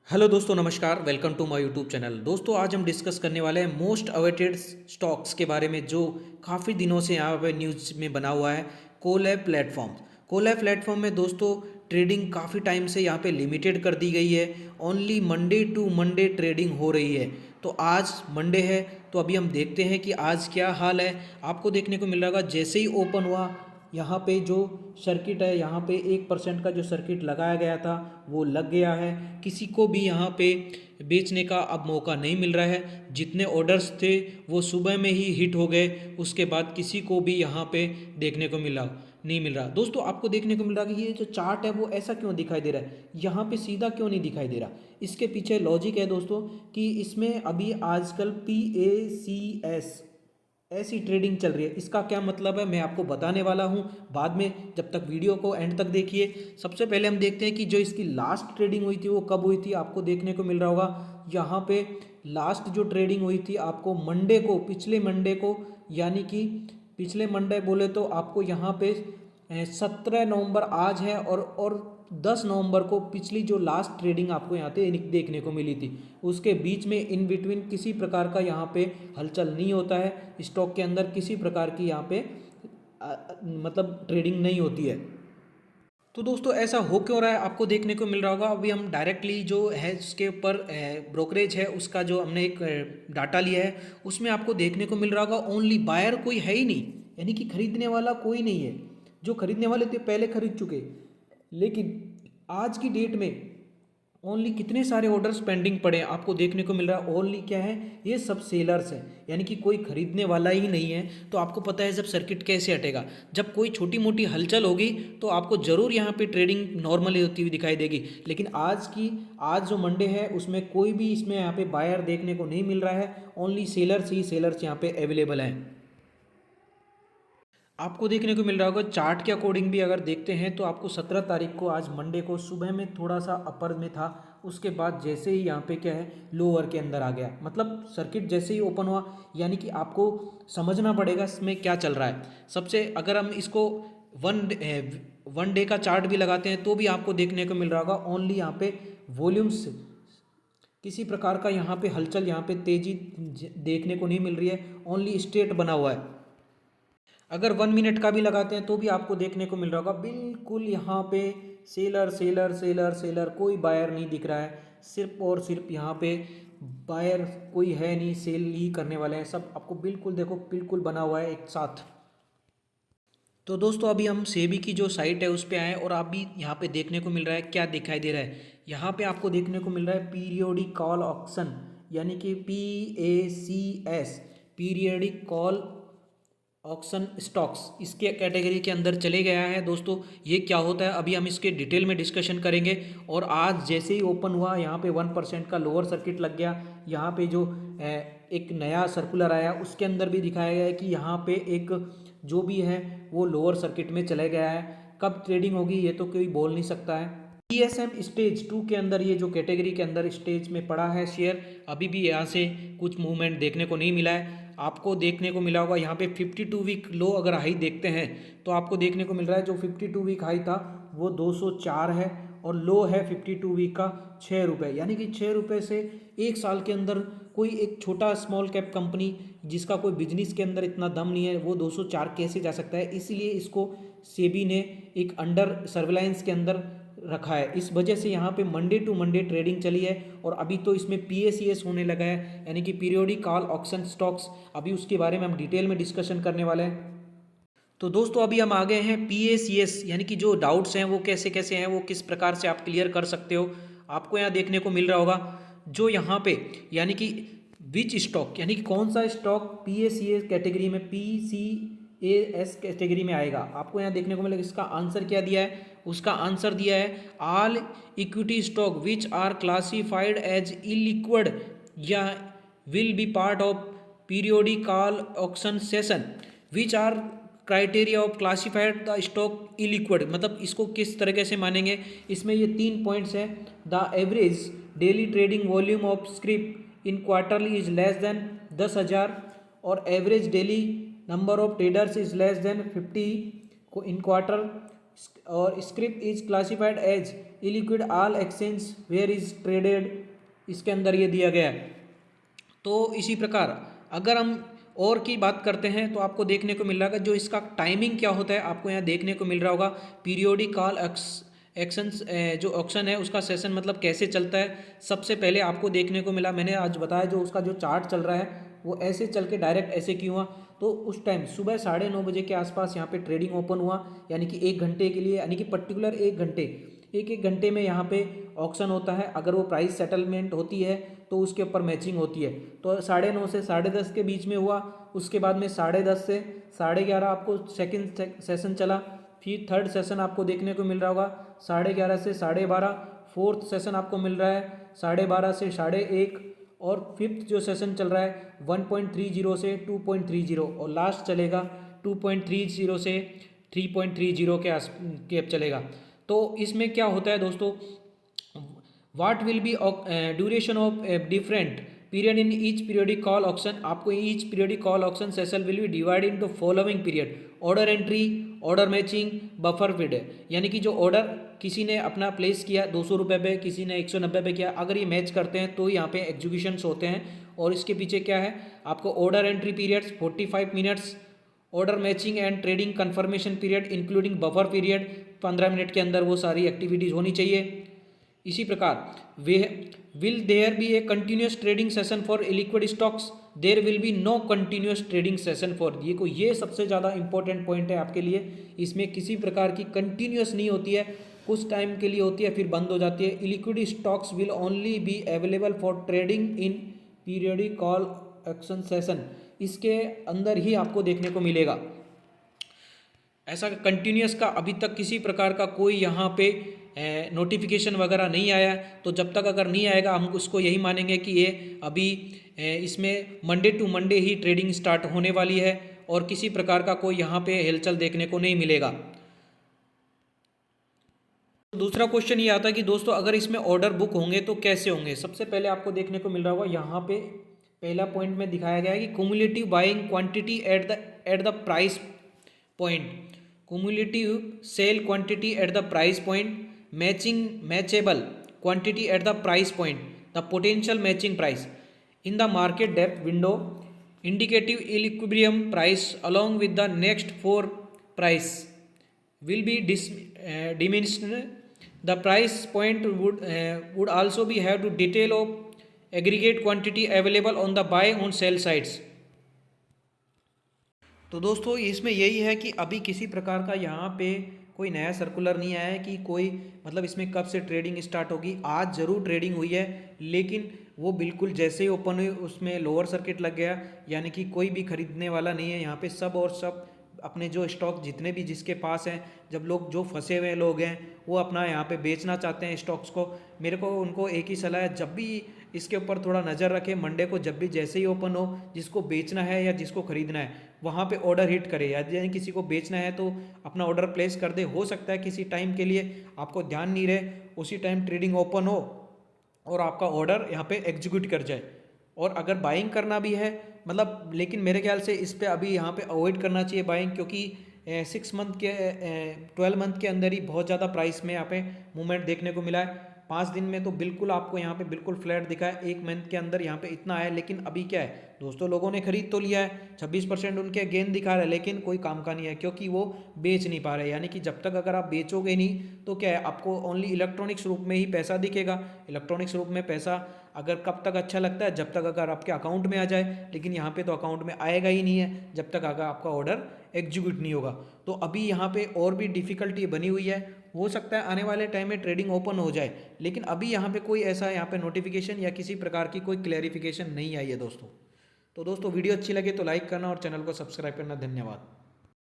Hello दोस्तों, नमस्कार। Welcome to my YouTube channel. दोस्तों, आज हम डिस्कस करने वाले हैं मोस्ट अवेटेड स्टॉक्स के बारे में, जो काफ़ी दिनों से यहाँ पे न्यूज़ में बना हुआ है। Collab platform. कोलैब प्लेटफॉर्म में दोस्तों ट्रेडिंग काफ़ी टाइम से यहाँ पे लिमिटेड कर दी गई है। Only Monday to Monday trading हो रही है। तो आज मंडे है, तो अभी हम देखते हैं कि आज क्या हाल है। आपको देखने को मिल रहा होगा, जैसे ही ओपन हुआ यहाँ पे जो सर्किट है, यहाँ पे 1% का जो सर्किट लगाया गया था वो लग गया है। किसी को भी यहाँ पे बेचने का अब मौका नहीं मिल रहा है। जितने ऑर्डर्स थे वो सुबह में ही हिट हो गए, उसके बाद किसी को भी यहाँ पे देखने को नहीं मिल रहा। दोस्तों, आपको देखने को मिल रहा है कि ये जो चार्ट है वो ऐसा क्यों दिखाई दे रहा है, यहाँ पे सीधा क्यों नहीं दिखाई दे रहा। इसके पीछे लॉजिक है दोस्तों कि इसमें अभी आजकल PACS ऐसी ट्रेडिंग चल रही है। इसका क्या मतलब है मैं आपको बताने वाला हूं बाद में, जब तक वीडियो को एंड तक देखिए। सबसे पहले हम देखते हैं कि जो इसकी लास्ट ट्रेडिंग हुई थी वो कब हुई थी। आपको देखने को मिल रहा होगा यहाँ पे लास्ट जो ट्रेडिंग हुई थी आपको मंडे को, पिछले मंडे को, यानी कि पिछले मंडे बोले तो आपको यहाँ पे 17 नवंबर आज है, और 10 नवंबर को पिछली जो लास्ट ट्रेडिंग आपको यहाँ पे देखने को मिली थी। उसके बीच में इन बिटवीन किसी प्रकार का यहाँ पे हलचल नहीं होता है। स्टॉक के अंदर किसी प्रकार की यहाँ पे मतलब ट्रेडिंग नहीं होती है। तो दोस्तों, ऐसा हो क्यों रहा है आपको देखने को मिल रहा होगा। अभी हम डायरेक्टली जो है उसके ऊपर ब्रोकरेज है उसका जो हमने एक डाटा लिया है, उसमें आपको देखने को मिल रहा होगा ओनली बायर कोई है ही नहीं, यानी कि खरीदने वाला कोई नहीं है। जो खरीदने वाले थे पहले खरीद चुके। लेकिन आज की डेट में ओनली कितने सारे ऑर्डर्स पेंडिंग पड़े हैं आपको देखने को मिल रहा है। ओनली क्या है, ये सब सेलर्स हैं, यानी कि कोई खरीदने वाला ही नहीं है। तो आपको पता है जब सर्किट कैसे हटेगा, जब कोई छोटी मोटी हलचल होगी तो आपको ज़रूर यहाँ पे ट्रेडिंग नॉर्मली होती हुई दिखाई देगी। लेकिन आज जो मंडे है उसमें कोई भी इसमें यहाँ पे बायर देखने को नहीं मिल रहा है। ओनली सेलर्स ही सेलर्स यहाँ पे अवेलेबल हैं। आपको देखने को मिल रहा होगा चार्ट के अकॉर्डिंग भी अगर देखते हैं तो आपको 17 तारीख को, आज मंडे को, सुबह में थोड़ा सा अपर में था। उसके बाद जैसे ही यहाँ पे क्या है लोअर के अंदर आ गया, मतलब सर्किट जैसे ही ओपन हुआ। यानी कि आपको समझना पड़ेगा इसमें क्या चल रहा है। सबसे अगर हम इसको वन डे का चार्ट भी लगाते हैं तो भी आपको देखने को मिल रहा होगा ओनली यहाँ पे वॉल्यूम्स, किसी प्रकार का यहाँ पे हलचल, यहाँ पे तेजी देखने को नहीं मिल रही है। ओनली स्ट्रेट बना हुआ है। अगर 1 मिनट का भी लगाते हैं तो भी आपको देखने को मिल रहा होगा बिल्कुल यहाँ पे सेलर सेलर सेलर सेलर, कोई बायर नहीं दिख रहा है। सिर्फ और सिर्फ यहाँ पे बायर कोई है नहीं, सेल ही करने वाले हैं सब। आपको बिल्कुल देखो बिल्कुल बना हुआ है एक साथ। तो दोस्तों, अभी हम सेबी की जो साइट है उस पे आए, और अभी यहाँ पे देखने को मिल रहा है क्या दिखाई दे रहा है। यहाँ पे आपको देखने को मिल रहा है पीरियोडिक कॉल ऑक्शन, यानी कि PACS, periodic call auction stocks, इसके कैटेगरी के अंदर चले गया है। दोस्तों, ये क्या होता है अभी हम इसके डिटेल में डिस्कशन करेंगे। और आज जैसे ही ओपन हुआ यहाँ पे 1% का लोअर सर्किट लग गया। यहाँ पे जो एक नया सर्कुलर आया उसके अंदर भी दिखाया गया है कि यहाँ पे एक जो भी है वो लोअर सर्किट में चले गया है। कब ट्रेडिंग होगी ये तो कोई बोल नहीं सकता है। TSM स्टेज 2 के अंदर, ये जो कैटेगरी के अंदर स्टेज में पड़ा है शेयर, अभी भी यहाँ से कुछ मूवमेंट देखने को नहीं मिला है। आपको देखने को मिला होगा यहाँ पे 52 वीक लो अगर हाई देखते हैं तो आपको देखने को मिल रहा है जो 52 वीक हाई था वो 204 है, और लो है 52 वीक का 6 रुपये। यानी कि 6 रुपये से एक साल के अंदर कोई एक छोटा स्मॉल कैप कंपनी जिसका कोई बिजनेस के अंदर इतना दम नहीं है वो 204 कैसे जा सकता है। इसीलिए इसको सेबी ने एक अंडर सर्विलांस के अंदर रखा है। इस वजह से यहाँ पे मंडे टू मंडे ट्रेडिंग चली है। और अभी तो इसमें PACS होने लगा है, यानी कि पीरियोडिक कॉल ऑक्शन स्टॉक्स। अभी उसके बारे में हम डिटेल में डिस्कशन करने वाले हैं। तो दोस्तों, अभी हम आ गए हैं PACS, यानी कि जो डाउट्स हैं वो कैसे कैसे हैं, वो किस प्रकार से आप क्लियर कर सकते हो। आपको यहाँ देखने को मिल रहा होगा जो यहाँ पे, यानी कि विच स्टॉक, यानी कि कौन सा स्टॉक PACS कैटेगरी में, PCAS कैटेगरी में आएगा। आपको यहाँ देखने को मिलेगा। इसका आंसर क्या दिया है, उसका आंसर दिया है all equity stock which are classified as illiquid या will be part of periodic call auction session which are criteria of classified the stock illiquid. मतलब इसको किस तरीके से मानेंगे, इसमें ये 3 पॉइंट्स हैं। The average daily trading volume of scrip in quarterly is less than 10,000, और average daily number of traders is less than 50 को इन क्वार्टर, और scrip is classified as illiquid all exchange where is traded, इसके अंदर ये दिया गया है। तो इसी प्रकार अगर हम और की बात करते हैं तो आपको देखने को मिल रहा है जो इसका टाइमिंग क्या होता है, आपको यहाँ देखने को मिल रहा होगा पीरियोडिक कॉल एक्शंस, जो ऑक्शन है उसका सेशन मतलब कैसे चलता है। सबसे पहले आपको देखने को मिला, मैंने आज बताया जो उसका जो चार्ट चल रहा है वो ऐसे चल के डायरेक्ट ऐसे क्यों हुआ, तो उस टाइम सुबह 9:30 बजे के आसपास यहाँ पे ट्रेडिंग ओपन हुआ, यानी कि 1 घंटे के लिए, यानी कि पर्टिकुलर 1 घंटे, एक घंटे में यहाँ पे ऑक्शन होता है। अगर वो प्राइस सेटलमेंट होती है तो उसके ऊपर मैचिंग होती है। तो 9:30 से 10:30 के बीच में हुआ, उसके बाद में 10:30 से 11:30 आपको सेकंड सेशन चला, फिर थर्ड सेशन आपको देखने को मिल रहा होगा 11:30 से 12:30, फोर्थ सेशन आपको मिल रहा है 12:30 से 1:30, और फिफ्थ जो सेशन चल रहा है 1.30 से 2.30, और लास्ट चलेगा 2.30 से 3.30 के अब चलेगा। तो इसमें क्या होता है दोस्तों, what will be duration of different period in each periodic call auction, आपको each periodic call auction session will be divide into following period, order entry, order matching, buffer bid, यानी कि जो ऑर्डर किसी ने अपना प्लेस किया 200 रुपये पे, किसी ने 190 पे किया, अगर ये मैच करते हैं तो यहाँ पे एग्जीक्यूशंस होते हैं। और इसके पीछे क्या है, आपको order entry periods 45 minutes, order matching and trading confirmation period including buffer period 15 minute के अंदर वो सारी एक्टिविटीज़ होनी चाहिए। इसी प्रकार we will there be a continuous trading session for liquid stocks, there will be no continuous trading session for, ये सबसे ज़्यादा इंपॉर्टेंट पॉइंट है आपके लिए। इसमें किसी प्रकार की कंटिन्यूस नहीं होती है, कुछ टाइम के लिए होती है फिर बंद हो जाती है। Liquid stocks will only be available for trading in periodic call action session, इसके अंदर ही आपको देखने को मिलेगा। ऐसा कंटिन्यूस का अभी तक किसी प्रकार का कोई यहाँ पे नोटिफिकेशन वगैरह नहीं आया, तो जब तक अगर नहीं आएगा हम उसको यही मानेंगे कि ये अभी इसमें मंडे टू मंडे ही ट्रेडिंग स्टार्ट होने वाली है और किसी प्रकार का कोई यहाँ पे हिलचल देखने को नहीं मिलेगा। दूसरा क्वेश्चन ये आता है कि दोस्तों अगर इसमें ऑर्डर बुक होंगे तो कैसे होंगे। सबसे पहले आपको देखने को मिल रहा होगा यहाँ पे पहला पॉइंट में दिखाया गया है कि cumulative buying quantity at the price point, cumulative sell quantity at the price point, matchable quantity at the price point, the potential matching price in the market depth window, indicative equilibrium price along with the next 4 price will be diminished. The price point would also be have to detail of aggregate quantity available on the buy on sell sides. तो दोस्तों इसमें यही है कि अभी किसी प्रकार का यहाँ पे कोई नया सर्कुलर नहीं आया है कि कोई मतलब इसमें कब से ट्रेडिंग स्टार्ट होगी। आज ज़रूर ट्रेडिंग हुई है लेकिन वो बिल्कुल जैसे ही ओपन हुई उसमें लोअर सर्किट लग गया, यानी कि कोई भी खरीदने वाला नहीं है यहाँ पे। सब और सब अपने जो स्टॉक जितने भी जिसके पास हैं, जब लोग जो फंसे हुए लोग हैं वो अपना यहाँ पे बेचना चाहते हैं स्टॉक्स को, मेरे को उनको एक ही सलाह है, जब भी इसके ऊपर थोड़ा नज़र रखें, मंडे को जब भी जैसे ही ओपन हो, जिसको बेचना है या जिसको खरीदना है वहाँ पे ऑर्डर हिट करे, यानी किसी को बेचना है तो अपना ऑर्डर प्लेस कर दे। हो सकता है किसी टाइम के लिए आपको ध्यान नहीं रहे, उसी टाइम ट्रेडिंग ओपन हो और आपका ऑर्डर यहाँ पे एग्जीक्यूट कर जाए। और अगर बाइंग करना भी है मतलब, लेकिन मेरे ख्याल से इस पे अभी यहाँ पे अवॉइड करना चाहिए बाइंग, क्योंकि 6 मंथ के 12 मंथ के अंदर ही बहुत ज़्यादा प्राइस में यहाँ पे मूवमेंट देखने को मिला है। 5 दिन में तो बिल्कुल आपको यहाँ पे बिल्कुल फ्लैट दिखा है, 1 मंथ के अंदर यहाँ पे इतना है। लेकिन अभी क्या है दोस्तों, लोगों ने खरीद तो लिया है, 26% उनके गेन दिखा रहे हैं, लेकिन कोई काम का नहीं है क्योंकि वो बेच नहीं पा रहे। यानी कि जब तक अगर आप बेचोगे नहीं तो क्या है, आपको ओनली इलेक्ट्रॉनिक्स रूप में ही पैसा दिखेगा। इलेक्ट्रॉनिक्स रूप में पैसा अगर कब तक अच्छा लगता है, जब तक अगर आपके अकाउंट में आ जाए, लेकिन यहाँ पे तो अकाउंट में आएगा ही नहीं है जब तक अगर आपका ऑर्डर एग्जीक्यूट नहीं होगा। तो अभी यहाँ पे और भी डिफ़िकल्टी बनी हुई है, हो सकता है आने वाले टाइम में ट्रेडिंग ओपन हो जाए, लेकिन अभी यहाँ पे कोई ऐसा यहाँ पे नोटिफिकेशन या किसी प्रकार की कोई क्लैरिफिकेशन नहीं आई है दोस्तों। तो दोस्तों वीडियो अच्छी लगे तो लाइक करना और चैनल को सब्सक्राइब करना। धन्यवाद।